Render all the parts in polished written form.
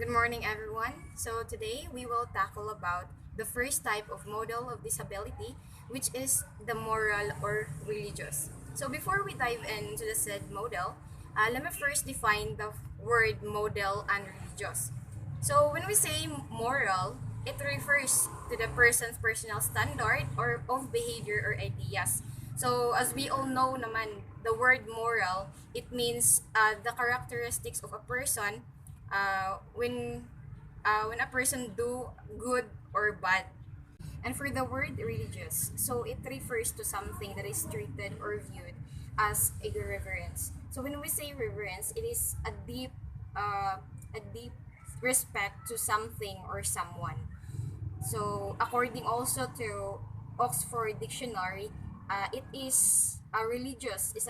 Good morning, everyone. So today we will tackle about the first type of model of disability, which is the moral or religious. So before we dive into the said model, let me first define the word model and religious. So when we say moral, it refers to the person's personal standard or of behavior or ideas. So as we all know naman, the word moral, it means the characteristics of a person when a person do good or bad. And for the word religious, so it refers to something that is treated or viewed as a reverence. So when we say reverence, it is a deep respect to something or someone. So according also to Oxford Dictionary, it is a religious is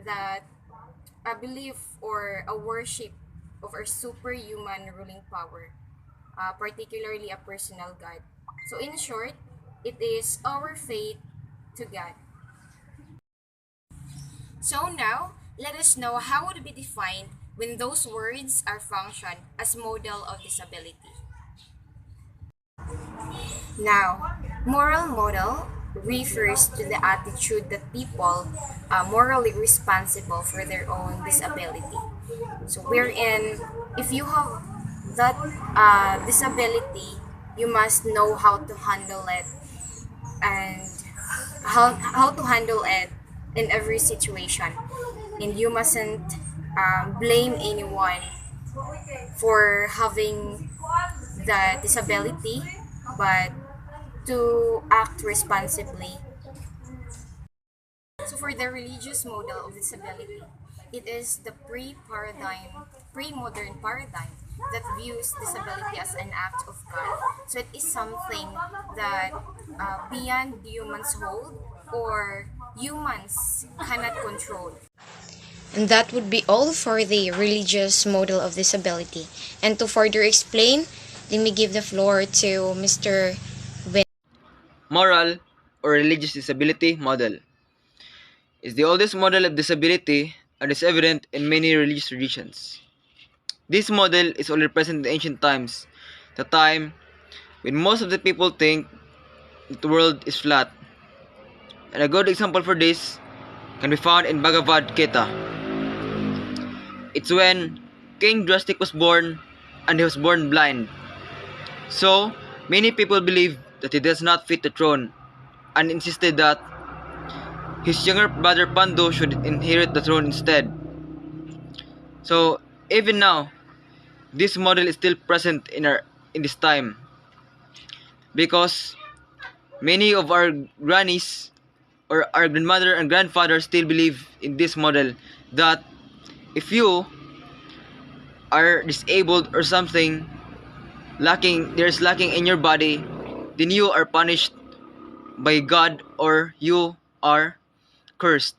that a belief or a worship of a superhuman ruling power, particularly a personal God. So, in short, it is our faith to God. So, now let us know how would be defined when those words are functioned as model of disability. Now, moral model refers to the attitude that people are morally responsible for their own disability. So, wherein if you have that disability, you must know how to handle it and how to handle it in every situation. And you mustn't blame anyone for having the disability, but to act responsibly. So for the religious model of disability, it is the pre-modern paradigm that views disability as an act of God. So it is something that beyond humans hold or humans cannot control. And that would be all for the religious model of disability. And to further explain, let me give the floor to Mr. Win. Moral or religious disability model is the oldest model of disability and is evident in many religious traditions. This model is only present in ancient times, the time when most of the people think that the world is flat. And a good example for this can be found in Bhagavad Gita. It's when King Drastic was born and he was born blind. So, many people believe that he does not fit the throne and insisted that his younger brother Pandu should inherit the throne instead. So even now, this model is still present in this time because many of our grannies or our grandmother and grandfather still believe in this model that if you are disabled or something there's lacking in your body, then you are punished by God or you are cursed.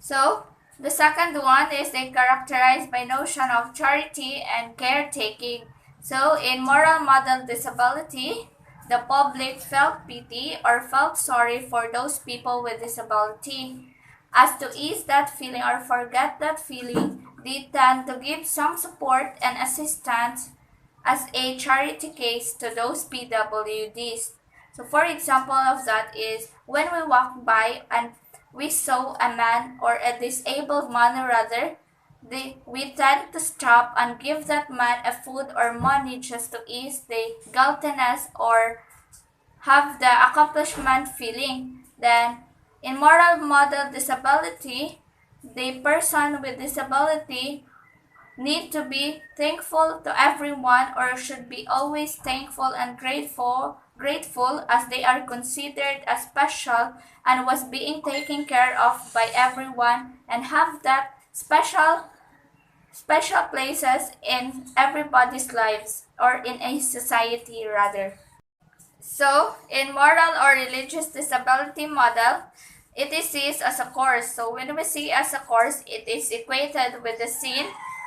So, the second one is they characterized by notion of charity and caretaking. So, in moral model disability, the public felt pity or felt sorry for those people with disability. As to ease that feeling or forget that feeling, they tend to give some support and assistance as a charity case to those PWDs. So for example of that is when we walk by and we saw a man or a disabled man rather, we tend to stop and give that man a food or money just to ease the guiltiness or have the accomplishment feeling. Then in moral model disability, the person with disability need to be thankful to everyone or should be always thankful and grateful as they are considered as special and was being taken care of by everyone and have that special places in everybody's lives or in a society rather. So, in moral or religious disability model, it is seen as a cause. So, when we see as a cause, it is equated with the sin,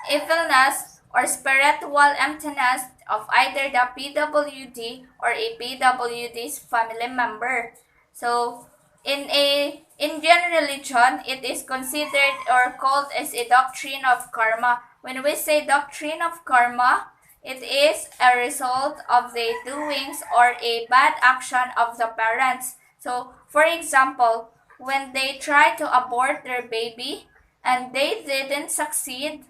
evilness, or spiritual emptiness of either the PWD or a PWD's family member. So, In Jain religion, it is considered or called as a doctrine of karma. When we say doctrine of karma, it is a result of the doings or a bad action of the parents. So, for example, when they try to abort their baby and they didn't succeed,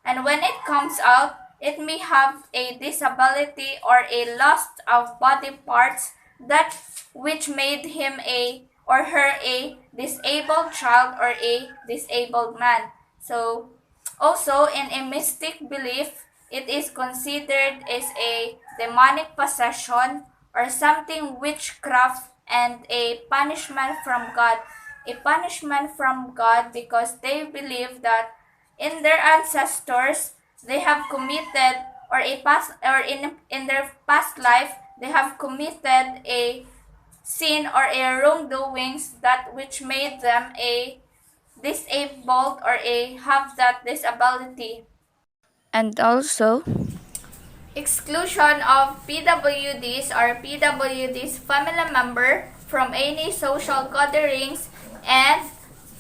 and when it comes out, it may have a disability or a loss of body parts that which made him a or her a disabled child or a disabled man. So also in a mystic belief, it is considered as a demonic possession or something witchcraft and a punishment from God. A punishment from God because they believe that in their ancestors they have committed or a past or in their past life they have committed a sin or a wrongdoings that which made them a disabled or a have that disability. And also exclusion of PWDs or PWDs family member from any social gatherings and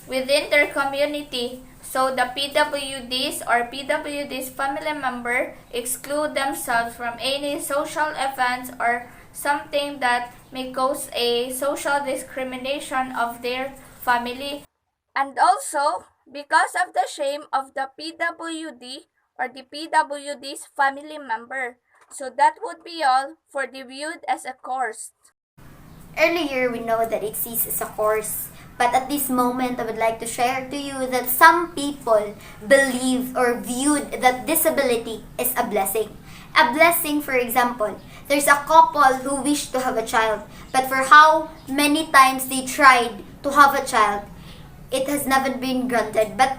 within their community. So the PWDs or PWDs family member exclude themselves from any social events or something that may cause a social discrimination of their family. And also, because of the shame of the PWD or the PWD's family member. So that would be all for the viewed as a course. Earlier, we know that it sees as a course. But at this moment, I would like to share to you that some people believe or viewed that disability is a blessing. A blessing, for example, there's a couple who wish to have a child, but for how many times they tried to have a child, it has never been granted. But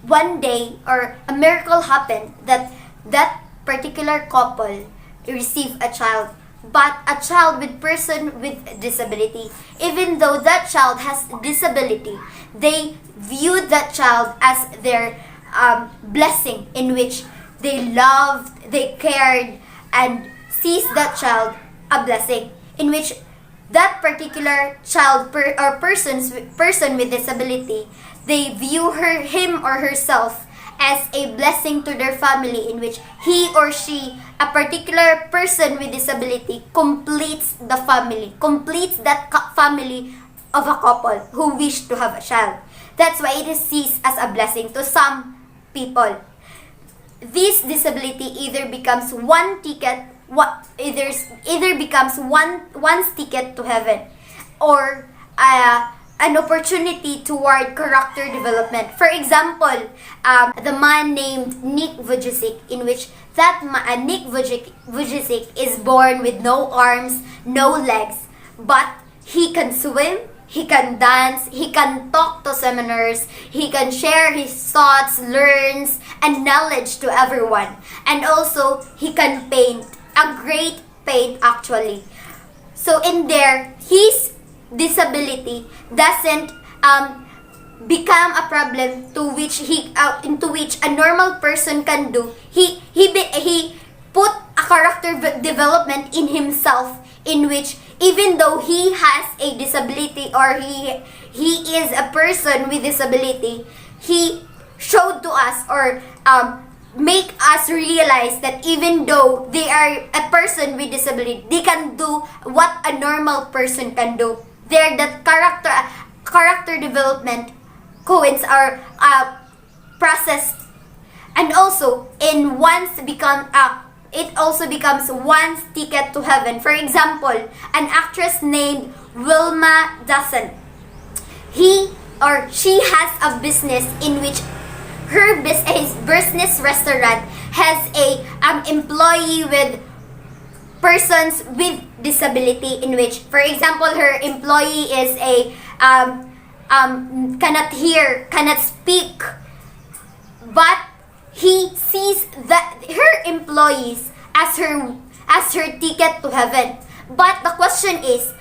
one day, or a miracle happened that that particular couple received a child, but a child with person with disability. Even though that child has disability, they viewed that child as their blessing, in which they loved, they cared, and sees that child a blessing, in which that particular child or person with disability, they view him or herself as a blessing to their family, in which he or she, a particular person with disability, completes the family, completes that family of a couple who wish to have a child. That's why it is seen as a blessing to some people. This disability either becomes one ticket, either becomes one's ticket to heaven, or an opportunity toward character development. For example, the man named Nick Vujicic, in which Nick Vujicic is born with no arms, no legs, but he can swim, he can dance, he can talk to seminars, he can share his thoughts, learns, and knowledge to everyone. And also, he can paint, a great paint actually. So in there, his disability doesn't become a problem to which into which a normal person can do. He put a character development in himself, in which even though he has a disability or he is a person with disability, he showed to us or make us realize that even though they are a person with disability, they can do what a normal person can do. They're the character development coins are processed, and also in once become it also becomes one's ticket to heaven. For example, an actress named Wilma Dassen, he or she has a business in which her business restaurant has a employee with persons with disability, in which, for example, her employee is a cannot hear, cannot speak, but he sees that her employees as her ticket to heaven. But the question is,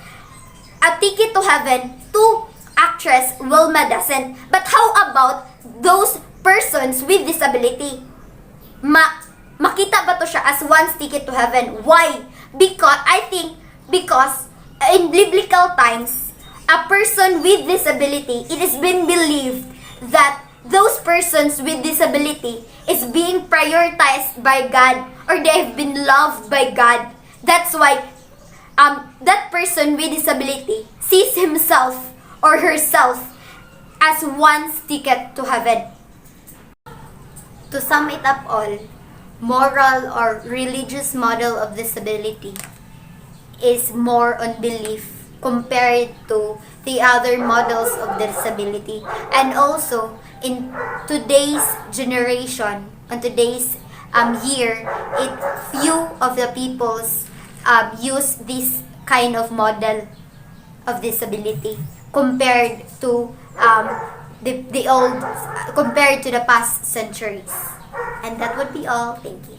a ticket to heaven to actress Wilma Dassen. But how about those persons with disability? Makita ba to siya as one's ticket to heaven? Why? Because in biblical times, a person with disability, it has been believed that those persons with disability is being prioritized by God, or they have been loved by God. That's why that person with disability sees himself or herself as one's ticket to heaven. To sum it up all, moral or religious model of disability is more on belief compared to the other models of disability. And also, in today's generation, on today's year, few of the peoples use this kind of model of disability compared to the old, compared to the past centuries. And that would be all. Thank you.